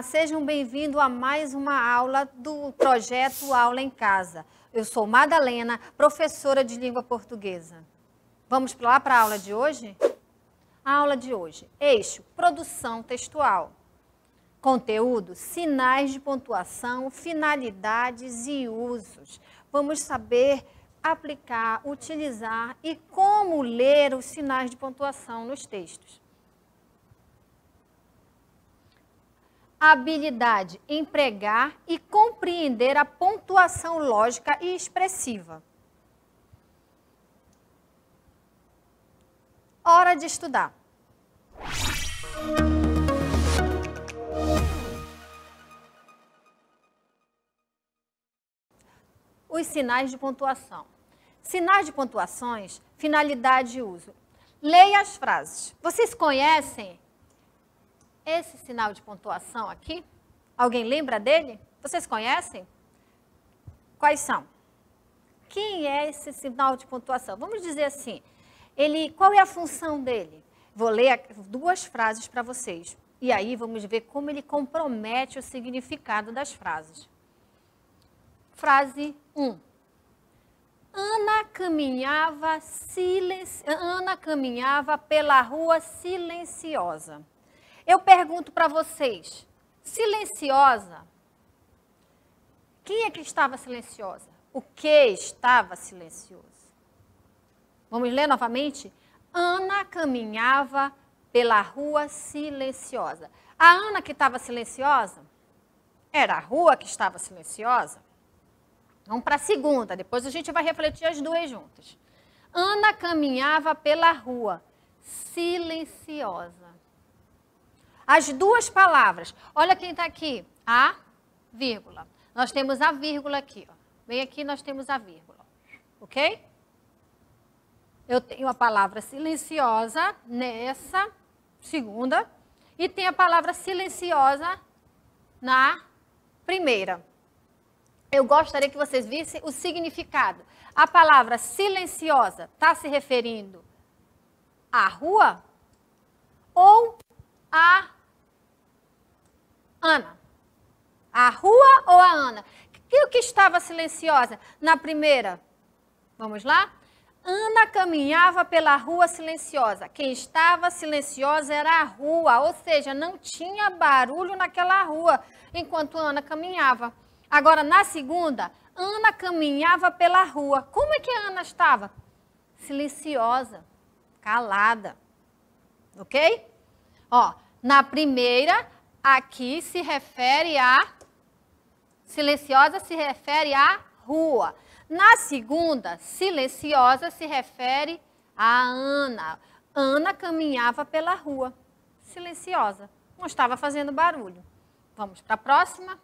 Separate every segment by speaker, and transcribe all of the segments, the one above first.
Speaker 1: Olá, sejam bem-vindos a mais uma aula do projeto Aula em Casa. Eu sou Madalena, professora de língua portuguesa. Vamos lá para a aula de hoje? A aula de hoje, eixo, produção textual. Conteúdo, sinais de pontuação, finalidades e usos. Vamos saber aplicar, utilizar e como ler os sinais de pontuação nos textos. Habilidade, empregar e compreender a pontuação lógica e expressiva. Hora de estudar. Os sinais de pontuação. Sinais de pontuações, finalidade e uso. Leia as frases. Vocês conhecem esse sinal de pontuação aqui? Alguém lembra dele? Vocês conhecem? Quais são? Quem é esse sinal de pontuação? Vamos dizer assim, qual é a função dele? Vou ler duas frases para vocês. E aí vamos ver como ele compromete o significado das frases. Frase 1. Ana caminhava pela rua silenciosa. Eu pergunto para vocês, silenciosa, quem é que estava silenciosa? O que estava silencioso? Vamos ler novamente? Ana caminhava pela rua silenciosa. A Ana que estava silenciosa? Era a rua que estava silenciosa? Vamos para a segunda, depois a gente vai refletir as duas juntas. Ana caminhava pela rua silenciosa. As duas palavras, olha quem está aqui, a vírgula. Nós temos a vírgula aqui, ó. Bem aqui nós temos a vírgula, ok? Eu tenho a palavra silenciosa nessa segunda e tem a palavra silenciosa na primeira. Eu gostaria que vocês vissem o significado. A palavra silenciosa está se referindo à rua ou a Ana? A rua ou a Ana? O que estava silenciosa na primeira? Vamos lá? Ana caminhava pela rua silenciosa. Quem estava silenciosa era a rua, ou seja, não tinha barulho naquela rua enquanto Ana caminhava. Agora, na segunda, Ana caminhava pela rua. Como é que a Ana estava? Silenciosa, calada. Ok? Ó, na primeira, aqui se refere a... Silenciosa se refere à rua. Na segunda, silenciosa se refere a Ana. Ana caminhava pela rua, silenciosa. Não estava fazendo barulho. Vamos para a próxima.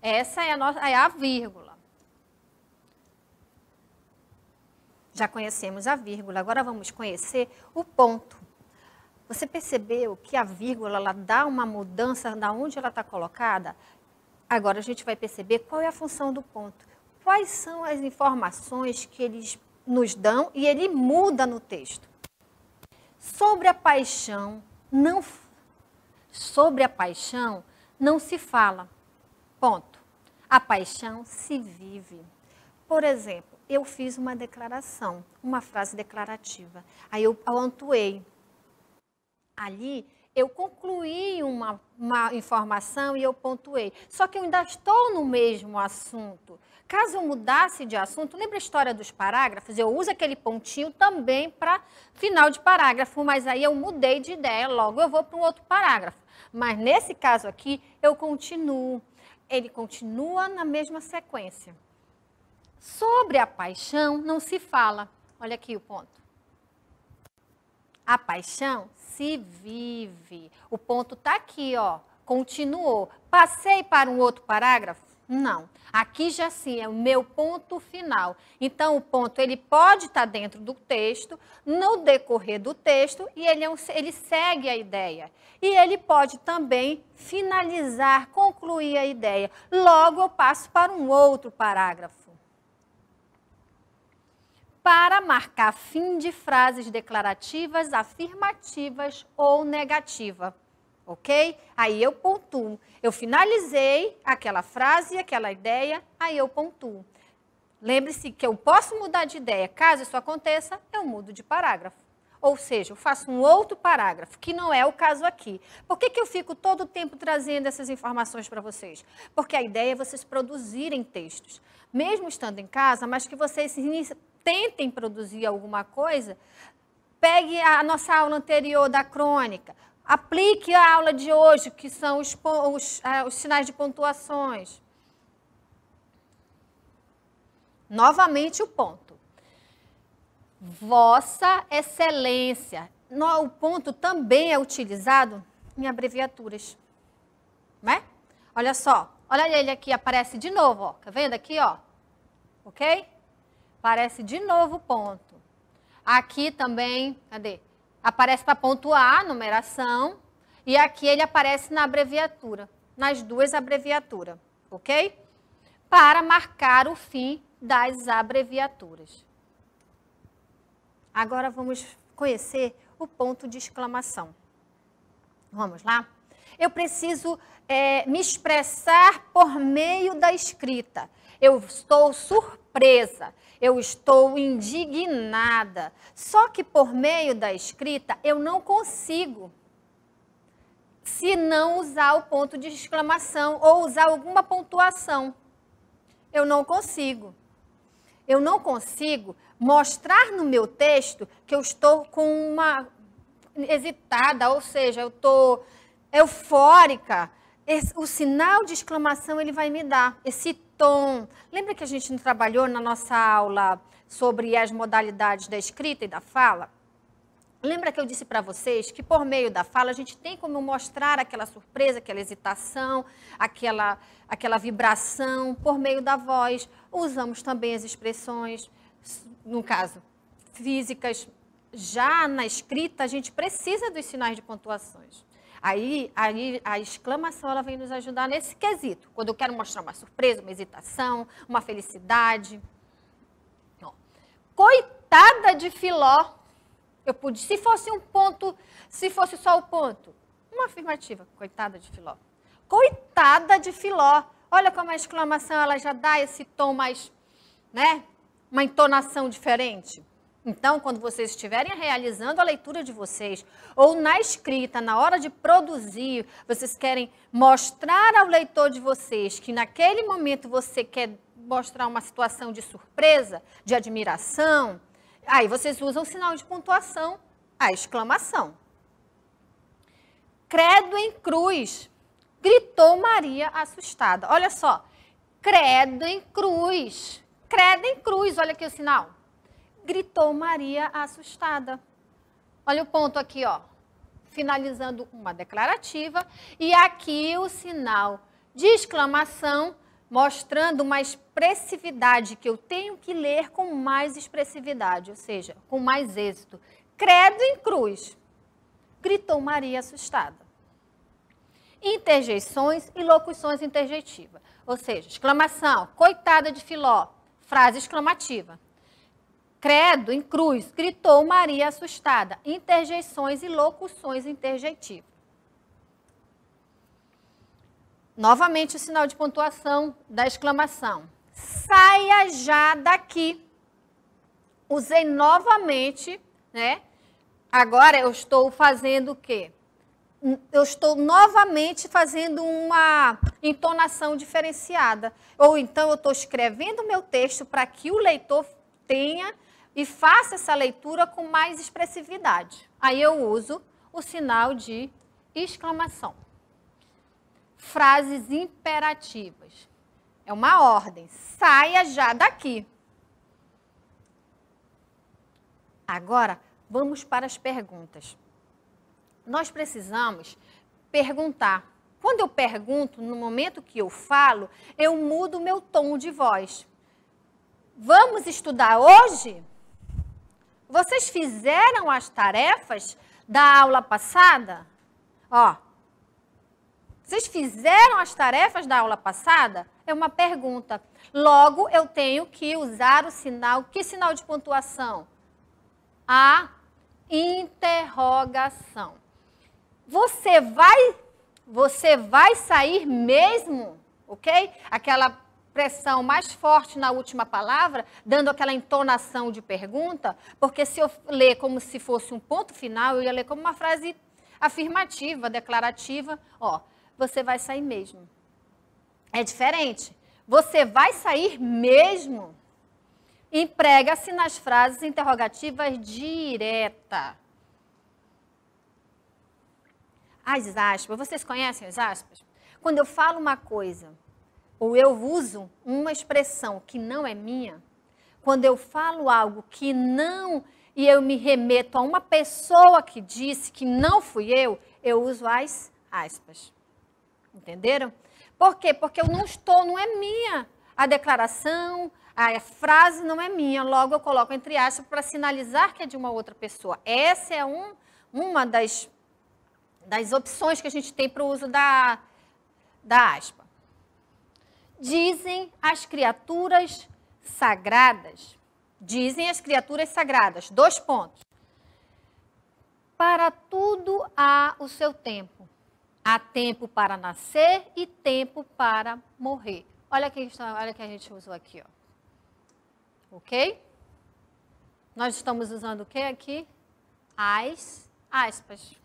Speaker 1: Essa é a vírgula. Já conhecemos a vírgula, agora vamos conhecer o ponto. Você percebeu que a vírgula ela dá uma mudança de onde ela está colocada? Agora a gente vai perceber qual é a função do ponto. Quais são as informações que eles nos dão e ele muda no texto. Sobre a paixão não se fala. Ponto. A paixão se vive. Por exemplo, eu fiz uma declaração, uma frase declarativa. Aí eu pontuei. Ali, eu concluí uma informação e eu pontuei. Só que eu ainda estou no mesmo assunto. Caso eu mudasse de assunto, lembra a história dos parágrafos? Eu uso aquele pontinho também para final de parágrafo, mas aí eu mudei de ideia, logo eu vou para um outro parágrafo. Mas nesse caso aqui, eu continuo. Ele continua na mesma sequência. Sobre a paixão, não se fala. Olha aqui o ponto. A paixão se vive. O ponto está aqui, ó. Continuou. Passei para um outro parágrafo? Não. Aqui já sim é o meu ponto final. Então, o ponto ele pode estar dentro do texto, no decorrer do texto, e ele segue a ideia. E ele pode também finalizar, concluir a ideia. Logo, eu passo para um outro parágrafo. Para marcar fim de frases declarativas, afirmativas ou negativa. ok? Aí eu pontuo. Eu finalizei aquela frase, aquela ideia, aí eu pontuo. Lembre-se que eu posso mudar de ideia. Caso isso aconteça, eu mudo de parágrafo. Ou seja, eu faço um outro parágrafo, que não é o caso aqui. Por que eu fico todo o tempo trazendo essas informações para vocês? Porque a ideia é vocês produzirem textos. Mesmo estando em casa, mas que vocês tentem produzir alguma coisa, pegue a nossa aula anterior da crônica, aplique a aula de hoje, que são os sinais de pontuações. Novamente o ponto. Vossa Excelência. O ponto também é utilizado em abreviaturas. Né? Olha só. Olha ele aqui, aparece de novo. Ó. Tá vendo aqui? Ó? Ok? Aparece de novo o ponto. Aqui também, cadê? Aparece para pontuar a numeração. E aqui ele aparece na abreviatura. Nas duas abreviaturas. Ok? Para marcar o fim das abreviaturas. Agora vamos conhecer o ponto de exclamação. Vamos lá? Eu preciso me expressar por meio da escrita. Eu estou surpresa, eu estou indignada. Só que por meio da escrita eu não consigo, se não usar o ponto de exclamação ou usar alguma pontuação. Eu não consigo. Eu não consigo mostrar no meu texto que eu estou com uma hesitada, ou seja, eu estou eufórica. O sinal de exclamação ele vai me dar esse tom. Lembra que a gente trabalhou na nossa aula sobre as modalidades da escrita e da fala? Lembra que eu disse para vocês que por meio da fala a gente tem como mostrar aquela surpresa, aquela hesitação, aquela vibração por meio da voz. Usamos também as expressões, no caso, físicas. Já na escrita a gente precisa dos sinais de pontuações. Aí a exclamação ela vem nos ajudar nesse quesito. Quando eu quero mostrar uma surpresa, uma hesitação, uma felicidade. Ó. Coitada de Filó. Se fosse um ponto, se fosse só o ponto, uma afirmativa, coitada de Filó. Coitada de Filó. Olha como a exclamação ela já dá esse tom mais, né? Uma entonação diferente. Então, quando vocês estiverem realizando a leitura de vocês, ou na escrita, na hora de produzir, vocês querem mostrar ao leitor de vocês que naquele momento você quer mostrar uma situação de surpresa, de admiração, aí vocês usam o sinal de pontuação, a exclamação. Credo em cruz, gritou Maria assustada. Olha só, credo em cruz, olha aqui o sinal. Gritou Maria assustada. Olha o ponto aqui, ó, finalizando uma declarativa. E aqui o sinal de exclamação, mostrando uma expressividade que eu tenho que ler com mais expressividade, ou seja, com mais êxito. Credo em cruz, gritou Maria assustada. Interjeições e locuções interjeitivas, ou seja, exclamação, coitada de Filó, frase exclamativa. Credo em cruz, gritou Maria assustada. Interjeições e locuções interjeitivas. Novamente o sinal de pontuação da exclamação. Saia já daqui. Usei novamente, né? Agora eu estou fazendo o quê? Eu estou novamente fazendo uma entonação diferenciada. Ou então eu estou escrevendo o meu texto para que o leitor tenha e faça essa leitura com mais expressividade. Aí eu uso o sinal de exclamação. Frases imperativas. É uma ordem. Saia já daqui. Agora, vamos para as perguntas. Nós precisamos perguntar. Quando eu pergunto, no momento que eu falo, eu mudo o meu tom de voz. Vamos estudar hoje? Vocês fizeram as tarefas da aula passada? Ó, vocês fizeram as tarefas da aula passada? É uma pergunta. Logo, eu tenho que usar o sinal. Que sinal de pontuação? A interrogação. Você vai sair mesmo, ok? Aquela pressão mais forte na última palavra, dando aquela entonação de pergunta, porque se eu ler como se fosse um ponto final, eu ia ler como uma frase afirmativa, declarativa, ó, você vai sair mesmo. É diferente. Você vai sair mesmo. Emprega-se nas frases interrogativas direta. As aspas, vocês conhecem as aspas? Quando eu falo uma coisa, ou eu uso uma expressão que não é minha, quando eu falo algo que não, e eu me remeto a uma pessoa que disse que não fui eu uso as aspas. Entenderam? Por quê? Porque eu não é minha. A declaração, a frase não é minha, logo eu coloco entre aspas para sinalizar que é de uma outra pessoa. Essa é uma das opções que a gente tem para o uso da aspa. Dizem as criaturas sagradas. Dizem as criaturas sagradas. 2 pontos. Para tudo há o seu tempo. Há tempo para nascer e tempo para morrer. Olha que a gente usou aqui, ó. Ok? Nós estamos usando o que aqui? As aspas.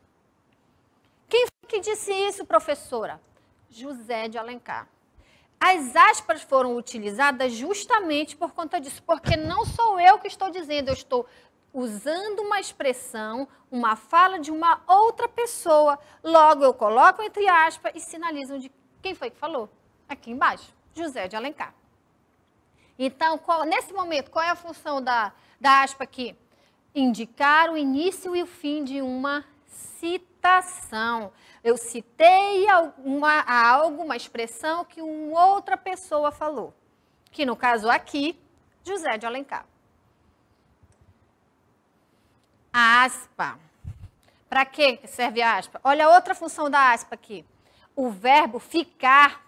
Speaker 1: Quem foi que disse isso, professora? José de Alencar. As aspas foram utilizadas justamente por conta disso, porque não sou eu que estou dizendo, eu estou usando uma expressão, uma fala de uma outra pessoa. Logo, eu coloco entre aspas e sinalizo de quem foi que falou. Aqui embaixo, José de Alencar. Então, nesse momento, qual é a função da aspa aqui? Indicar o início e o fim de uma citação. Eu citei uma expressão que uma outra pessoa falou. Que no caso aqui, José de Alencar. A aspa. Para que serve a aspa? Olha a outra função da aspa aqui. O verbo ficar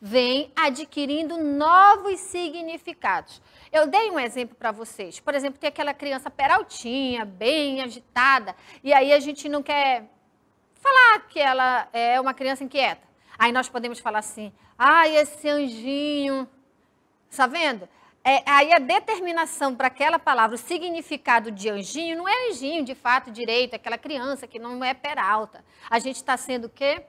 Speaker 1: vem adquirindo novos significados. Eu dei um exemplo para vocês. Por exemplo, tem aquela criança peraltinha, bem agitada, e aí a gente não quer falar que ela é uma criança inquieta. Aí nós podemos falar assim, ai, esse anjinho, está vendo? Aí a determinação para aquela palavra, o significado de anjinho, não é anjinho de fato direito, é aquela criança que não é peralta. A gente está sendo o quê?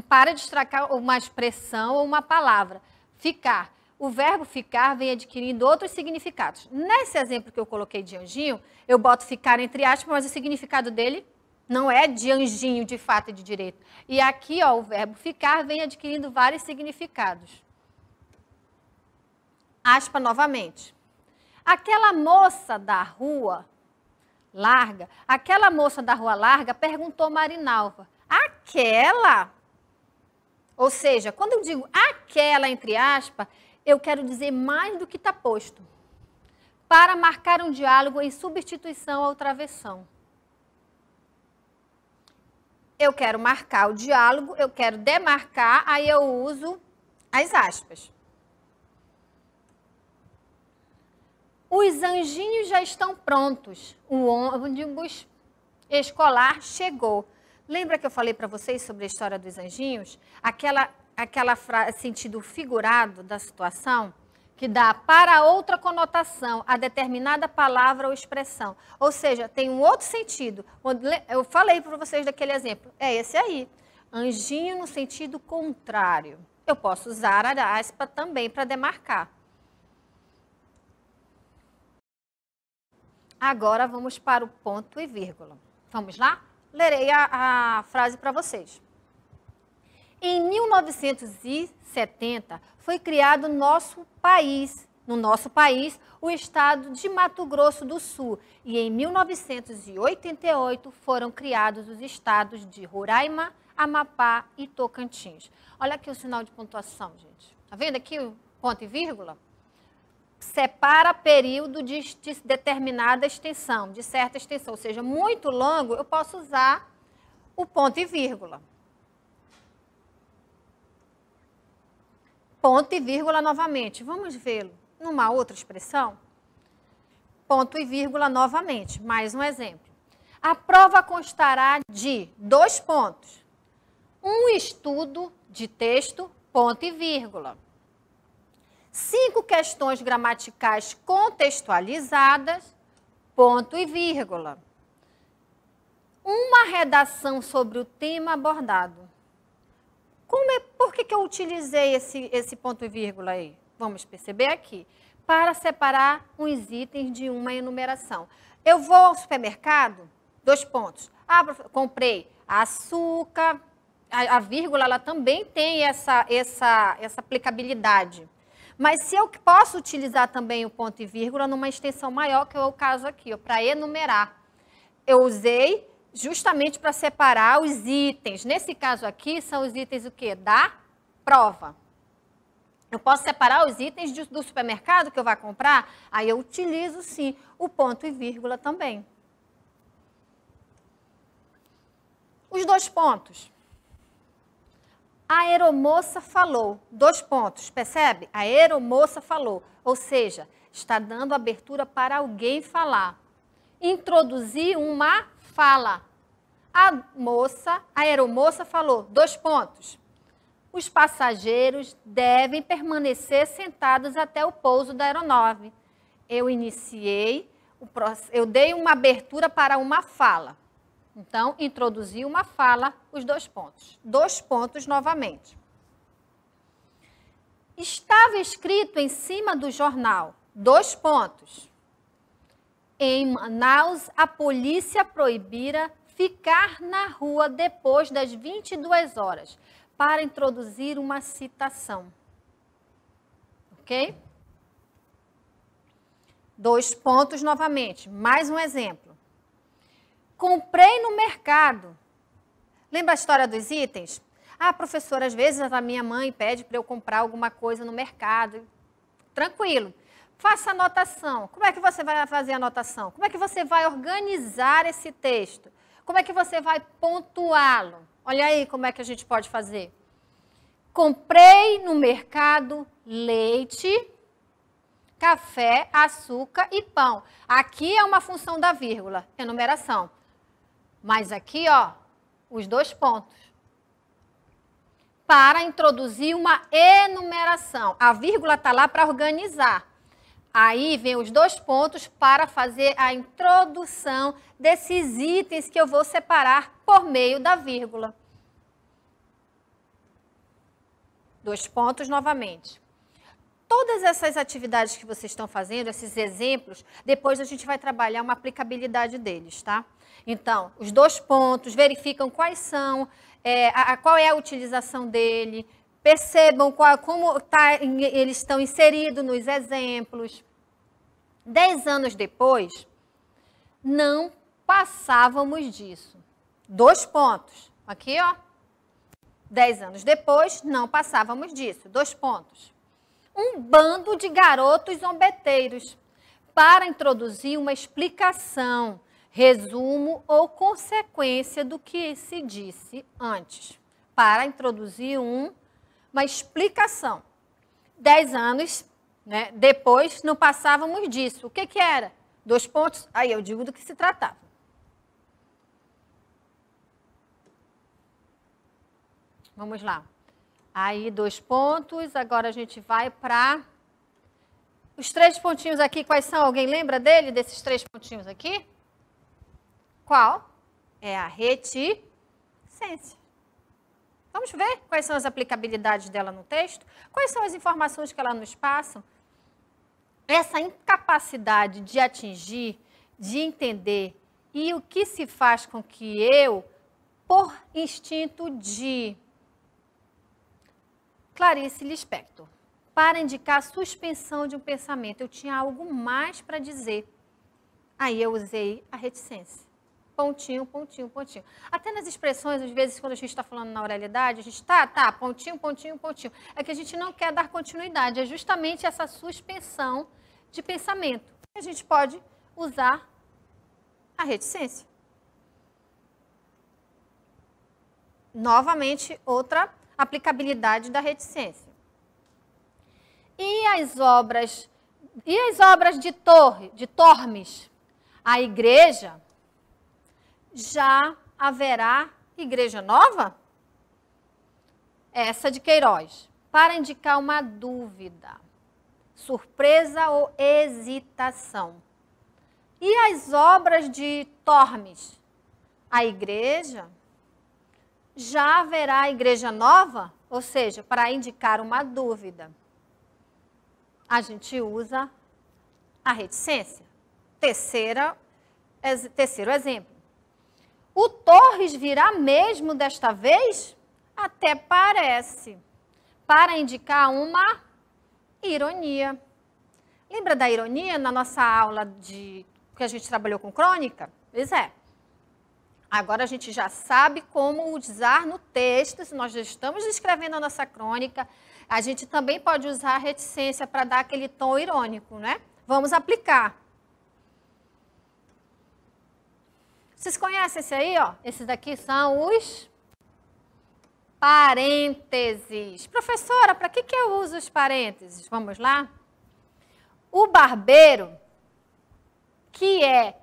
Speaker 1: Para destacar uma expressão ou uma palavra. Ficar. O verbo ficar vem adquirindo outros significados. Nesse exemplo que eu coloquei de anjinho, eu boto ficar entre aspas, mas o significado dele não é de anjinho de fato e de direito. E aqui, ó, o verbo ficar vem adquirindo vários significados. Aspa novamente. Aquela moça da rua larga perguntou Marinalva. Aquela? Ou seja, quando eu digo aquela, entre aspas, eu quero dizer mais do que está posto. Para marcar um diálogo em substituição ao travessão. Eu quero marcar o diálogo, eu quero demarcar, aí eu uso as aspas. Os anjinhos já estão prontos. O ônibus escolar chegou. Lembra que eu falei para vocês sobre a história dos anjinhos? Aquela frase, sentido figurado da situação, que dá para outra conotação a determinada palavra ou expressão. Ou seja, tem um outro sentido. Eu falei para vocês daquele exemplo. É esse aí. Anjinho no sentido contrário. Eu posso usar a aspa também para demarcar. Agora vamos para o ponto e vírgula. Vamos lá? Lerei a frase para vocês. Em 1970, foi criado no nosso país, o estado de Mato Grosso do Sul. E em 1988 foram criados os estados de Roraima, Amapá e Tocantins. Olha aqui o sinal de pontuação, gente. Está vendo aqui o ponto e vírgula? Separa período de determinada extensão, de certa extensão. Ou seja, muito longo, eu posso usar o ponto e vírgula. Ponto e vírgula novamente. Vamos vê-lo numa outra expressão? Ponto e vírgula novamente. Mais um exemplo. A prova constará de 2 pontos. Um estudo de texto, ponto e vírgula. 5 questões gramaticais contextualizadas, ponto e vírgula. Uma redação sobre o tema abordado. Por que eu utilizei esse ponto e vírgula aí? Vamos perceber aqui. Para separar os itens de uma enumeração. Eu vou ao supermercado, 2 pontos. Comprei açúcar. A vírgula ela também tem essa aplicabilidade. Mas se eu posso utilizar também o ponto e vírgula numa extensão maior, que é o caso aqui, para enumerar. Eu usei justamente para separar os itens. Nesse caso aqui, são os itens o quê? Da prova. Eu posso separar os itens do supermercado que eu vou comprar? Aí eu utilizo, sim, o ponto e vírgula também. Os 2 pontos. A aeromoça falou. 2 pontos, percebe? A aeromoça falou. Ou seja, está dando abertura para alguém falar. Introduzir uma fala. A aeromoça falou. 2 pontos. Os passageiros devem permanecer sentados até o pouso da aeronave. Eu dei uma abertura para uma fala. Então, introduzi uma fala, os 2 pontos. 2 pontos novamente. Estava escrito em cima do jornal, 2 pontos. Em Manaus, a polícia proibira ficar na rua depois das 22 horas, para introduzir uma citação. Ok? 2 pontos novamente. Mais um exemplo. Comprei no mercado. Lembra a história dos itens? Professora, às vezes a minha mãe pede para eu comprar alguma coisa no mercado. Tranquilo. Faça anotação. Como é que você vai fazer a anotação? Como é que você vai organizar esse texto? Como é que você vai pontuá-lo? Olha aí como é que a gente pode fazer. Comprei no mercado leite, café, açúcar e pão. Aqui é uma função da vírgula, enumeração. Mas aqui, ó, os 2 pontos. Para introduzir uma enumeração. A vírgula está lá para organizar. Aí vem os 2 pontos para fazer a introdução desses itens que eu vou separar por meio da vírgula. 2 pontos novamente. Todas essas atividades que vocês estão fazendo, esses exemplos, depois a gente vai trabalhar uma aplicabilidade deles, tá? Então, os 2 pontos, verificam quais são, qual é a utilização dele, percebam como eles estão inseridos nos exemplos. 10 anos depois, não passávamos disso. 2 pontos. Aqui, ó. 10 anos depois, não passávamos disso. 2 pontos. Um bando de garotos zombeteiros para introduzir uma explicação, resumo ou consequência do que se disse antes. Para introduzir uma explicação. 10 anos, né, depois, não passávamos disso. O que era? 2 pontos. Aí eu digo do que se tratava. Vamos lá. Aí, 2 pontos. Agora a gente vai para os 3 pontinhos aqui. Quais são? Alguém lembra dele, desses 3 pontinhos aqui? Qual? É a reticência. Vamos ver quais são as aplicabilidades dela no texto? Quais são as informações que ela nos passa? Essa incapacidade de atingir, de entender, e o que se faz com que eu, por instinto de Clarice Lispector, para indicar a suspensão de um pensamento. Eu tinha algo mais para dizer. Aí eu usei a reticência. Pontinho, pontinho, pontinho. Até nas expressões, às vezes, quando a gente está falando na oralidade, a gente pontinho, pontinho, pontinho. É que a gente não quer dar continuidade. É justamente essa suspensão de pensamento. A gente pode usar a reticência. Novamente, outra aplicabilidade da reticência. E as obras de Tormes? A igreja já haverá igreja nova? Essa de Queiroz. Para indicar uma dúvida, surpresa ou hesitação. E as obras de Tormes? A igreja? Já haverá igreja nova? Ou seja, para indicar uma dúvida, a gente usa a reticência. Terceiro exemplo. O Torres virá mesmo desta vez? Até parece. Para indicar uma ironia. Lembra da ironia na nossa aula que a gente trabalhou com crônica? Pois é. Agora a gente já sabe como usar no texto, se nós já estamos escrevendo a nossa crônica, a gente também pode usar a reticência para dar aquele tom irônico, né? Vamos aplicar. Vocês conhecem esse aí, ó? Esses daqui são os parênteses. Professora, para que eu uso os parênteses? Vamos lá? O barbeiro, que é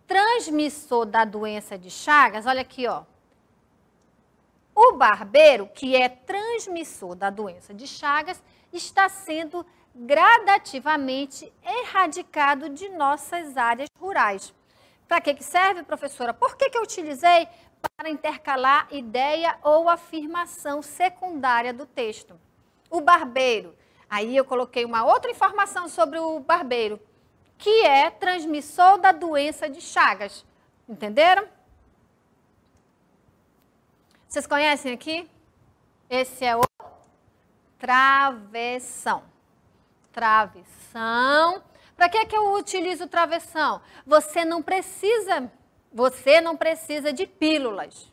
Speaker 1: transmissor da doença de Chagas, olha aqui, ó. O barbeiro, que é transmissor da doença de Chagas, está sendo gradativamente erradicado de nossas áreas rurais. Para que serve, professora? Por que eu utilizei? Para intercalar ideia ou afirmação secundária do texto. O barbeiro. Aí eu coloquei uma outra informação sobre o barbeiro, que é transmissor da doença de Chagas. Entenderam? Vocês conhecem aqui? Esse é o travessão. Travessão. Para que eu utilizo travessão? Você não precisa de pílulas.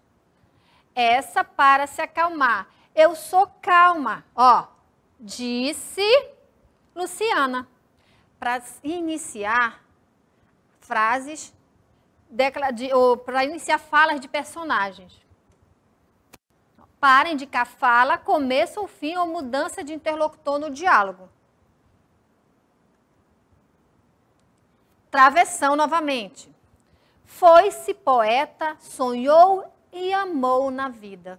Speaker 1: Essa para se acalmar. Eu sou calma, ó. Disse Luciana. Para iniciar frases, ou para iniciar falas de personagens. Para indicar fala, começo ou fim ou mudança de interlocutor no diálogo. Travessão novamente. Foi-se poeta, sonhou e amou na vida.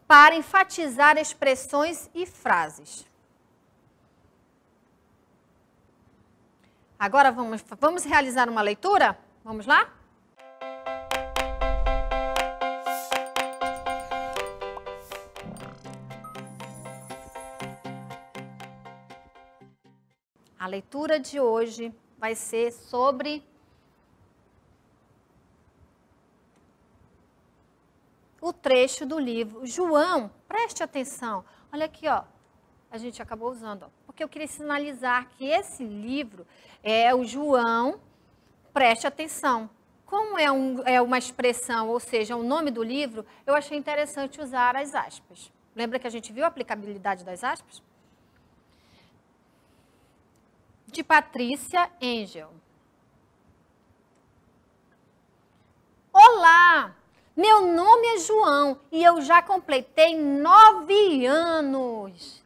Speaker 1: Para enfatizar expressões e frases. Agora vamos realizar uma leitura? Vamos lá? A leitura de hoje vai ser sobre o trecho do livro. João, preste atenção. Olha aqui, ó. A gente acabou usando, ó, porque eu queria sinalizar que esse livro é o João, preste atenção. Como é uma expressão, ou seja, o nome do livro, eu achei interessante usar as aspas. Lembra que a gente viu a aplicabilidade das aspas? De Patrícia Engel. Olá, meu nome é João e eu já completei 9 anos.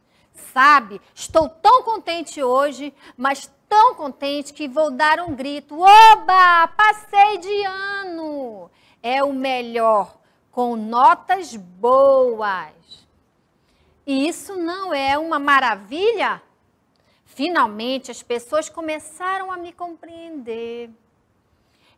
Speaker 1: Sabe, estou tão contente hoje, mas tão contente que vou dar um grito. Oba, passei de ano! É o melhor, com notas boas. E isso não é uma maravilha? Finalmente, as pessoas começaram a me compreender.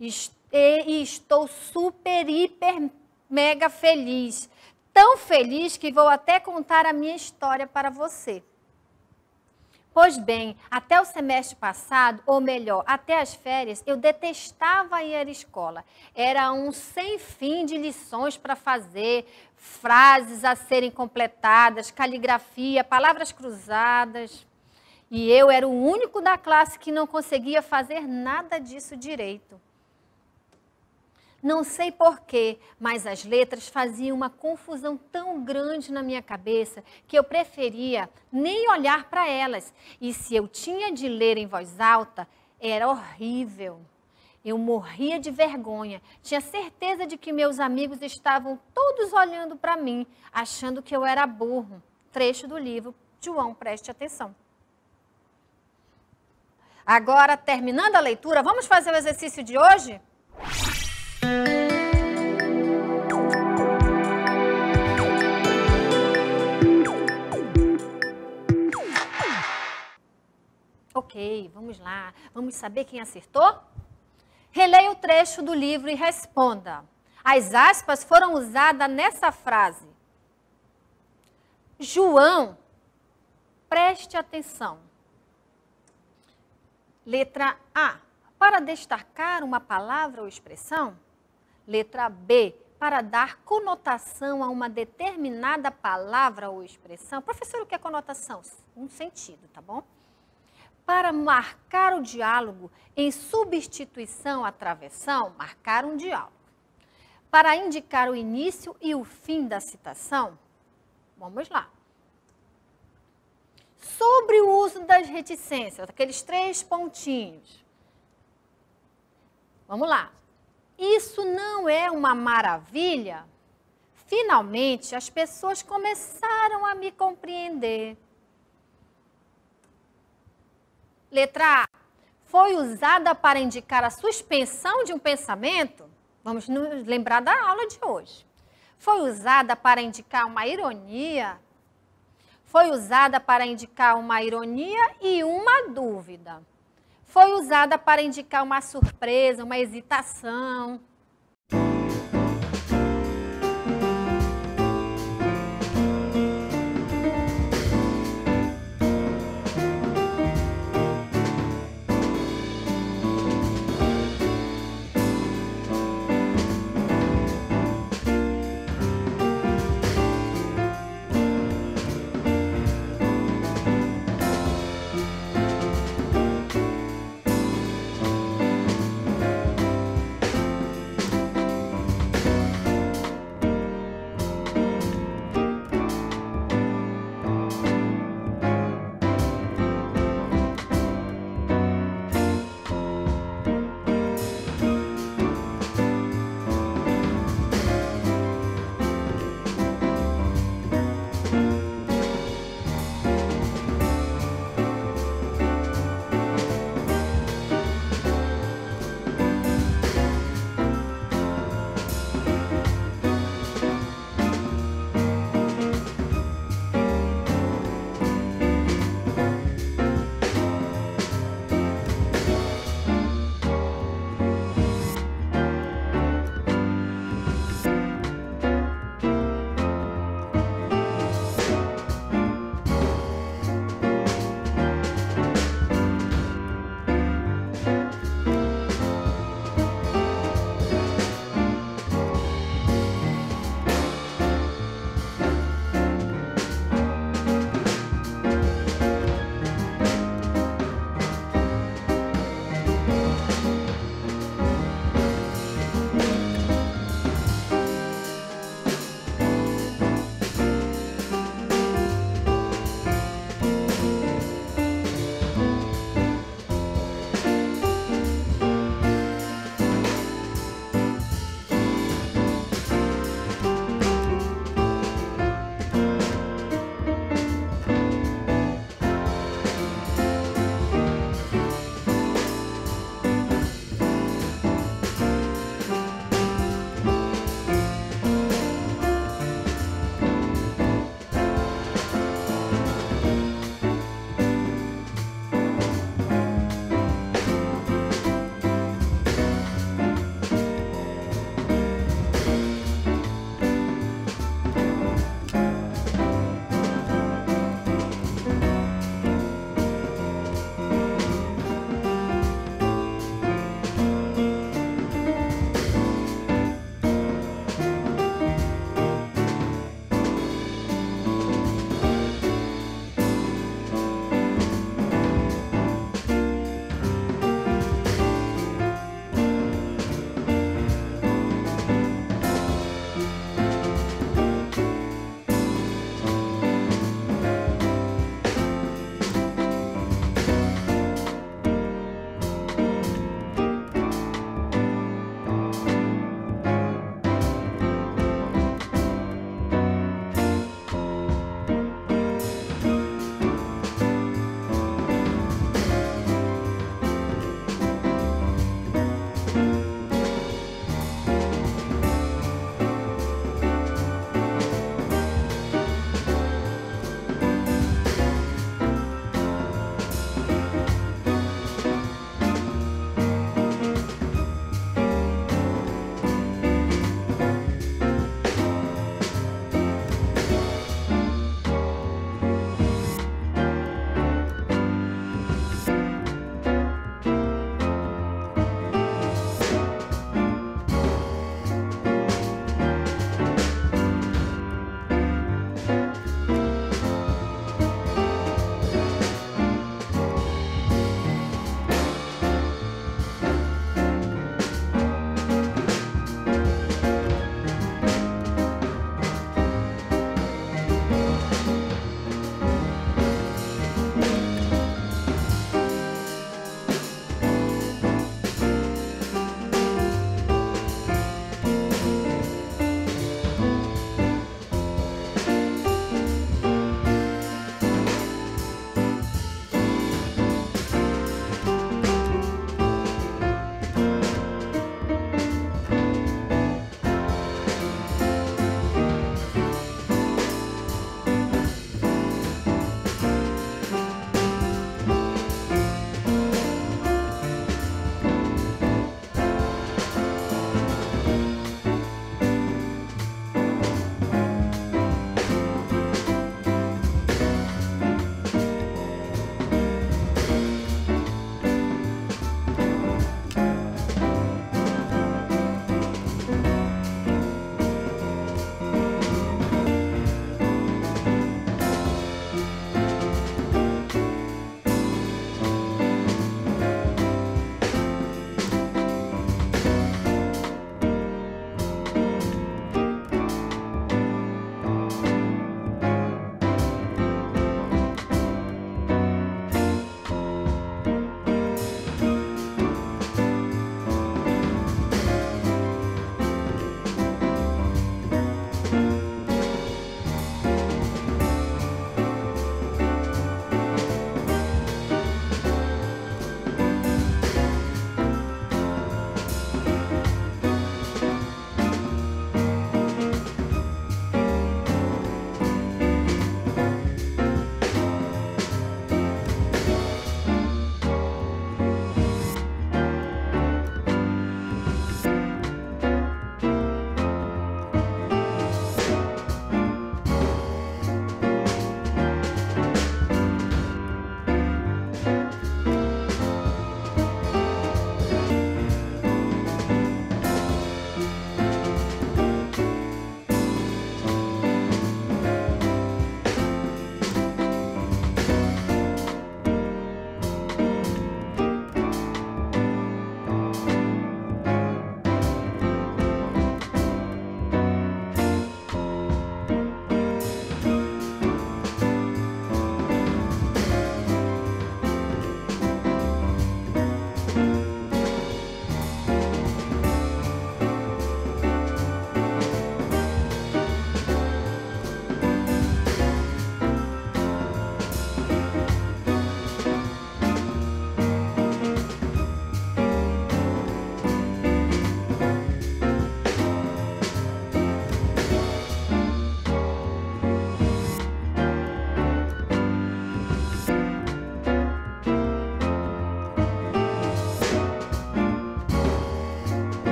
Speaker 1: E estou super, hiper, mega feliz. Tão feliz que vou até contar a minha história para você. Pois bem, até o semestre passado, ou melhor, até as férias, eu detestava ir à escola. Era um sem fim de lições para fazer, frases a serem completadas, caligrafia, palavras cruzadas. E eu era o único da classe que não conseguia fazer nada disso direito. Não sei porquê, mas as letras faziam uma confusão tão grande na minha cabeça que eu preferia nem olhar para elas. E se eu tinha de ler em voz alta, era horrível. Eu morria de vergonha. Tinha certeza de que meus amigos estavam todos olhando para mim, achando que eu era burro. Trecho do livro. João, preste atenção. Agora, terminando a leitura, vamos fazer o exercício de hoje? Ok, vamos lá. Vamos saber quem acertou? Releia o trecho do livro e responda. As aspas foram usadas nessa frase. João, preste atenção. Letra A, para destacar uma palavra ou expressão. Letra B, para dar conotação a uma determinada palavra ou expressão. Professor, o que é conotação? Um sentido, tá bom? Para marcar o diálogo em substituição à travessão, marcar um diálogo. Para indicar o início e o fim da citação, vamos lá. Sobre o uso das reticências, aqueles 3 pontinhos. Vamos lá. Isso não é uma maravilha? Finalmente, as pessoas começaram a me compreender. Letra A. Foi usada para indicar a suspensão de um pensamento? Vamos nos lembrar da aula de hoje. Foi usada para indicar uma ironia? Foi usada para indicar uma ironia e uma dúvida. Foi usada para indicar uma surpresa, uma hesitação.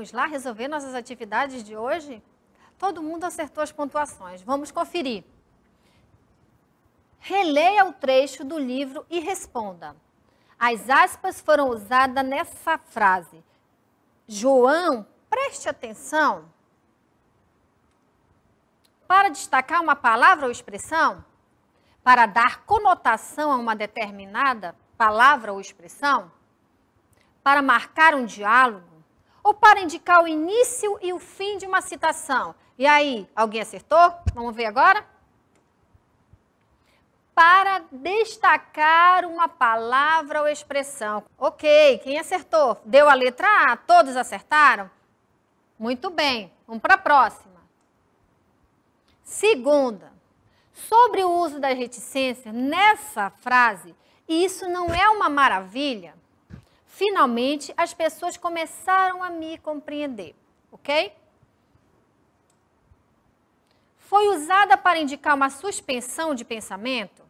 Speaker 1: Vamos lá resolver nossas atividades de hoje? Todo mundo acertou as pontuações. Vamos conferir. Releia o trecho do livro e responda. As aspas foram usadas nessa frase. João, preste atenção. Para destacar uma palavra ou expressão, para dar conotação a uma determinada palavra ou expressão, para marcar um diálogo, ou para indicar o início e o fim de uma citação. E aí, alguém acertou? Vamos ver agora? Para destacar uma palavra ou expressão. Ok, quem acertou? Deu a letra A, todos acertaram? Muito bem, vamos para a próxima. Segunda, sobre o uso da reticência nessa frase, e isso não é uma maravilha, finalmente as pessoas começaram a me compreender, ok? Foi usada para indicar uma suspensão de pensamento?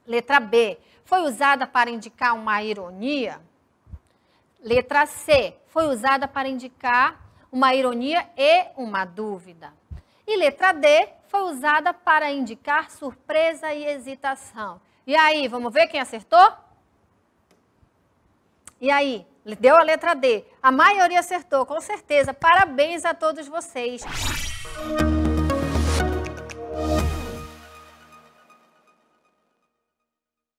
Speaker 1: Letra B, foi usada para indicar uma ironia? Letra C, foi usada para indicar uma ironia e uma dúvida? E letra D, foi usada para indicar surpresa e hesitação. E aí, vamos ver quem acertou? E aí, deu a letra D. A maioria acertou, com certeza. Parabéns a todos vocês.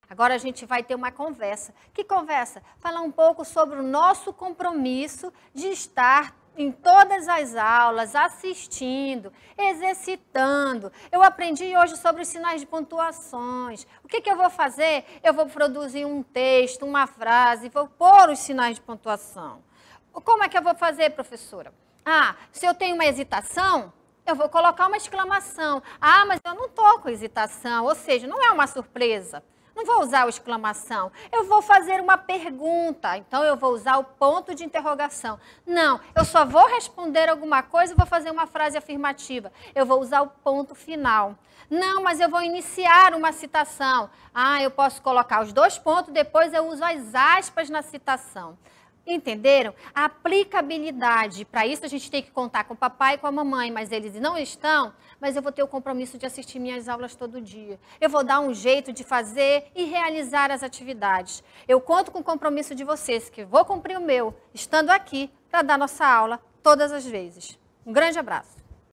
Speaker 1: Agora a gente vai ter uma conversa. Que conversa? Falar um pouco sobre o nosso compromisso de estar em todas as aulas, assistindo, exercitando. Eu aprendi hoje sobre os sinais de pontuações. O que eu vou fazer? Eu vou produzir um texto, uma frase, vou pôr os sinais de pontuação. Como é que eu vou fazer, professora? Se eu tenho uma hesitação, eu vou colocar uma exclamação. Mas eu não estou com hesitação, ou seja, não é uma surpresa. Não vou usar o exclamação. Eu vou fazer uma pergunta, então eu vou usar o ponto de interrogação. Não, eu só vou responder alguma coisa e vou fazer uma frase afirmativa. Eu vou usar o ponto final. Não, mas eu vou iniciar uma citação. Eu posso colocar os dois pontos, depois eu uso as aspas na citação. Entenderam? A aplicabilidade, para isso a gente tem que contar com o papai e com a mamãe, mas eles não estão, mas eu vou ter o compromisso de assistir minhas aulas todo dia. Eu vou dar um jeito de fazer e realizar as atividades. Eu conto com o compromisso de vocês, que vou cumprir o meu, estando aqui para dar nossa aula todas as vezes. Um grande abraço.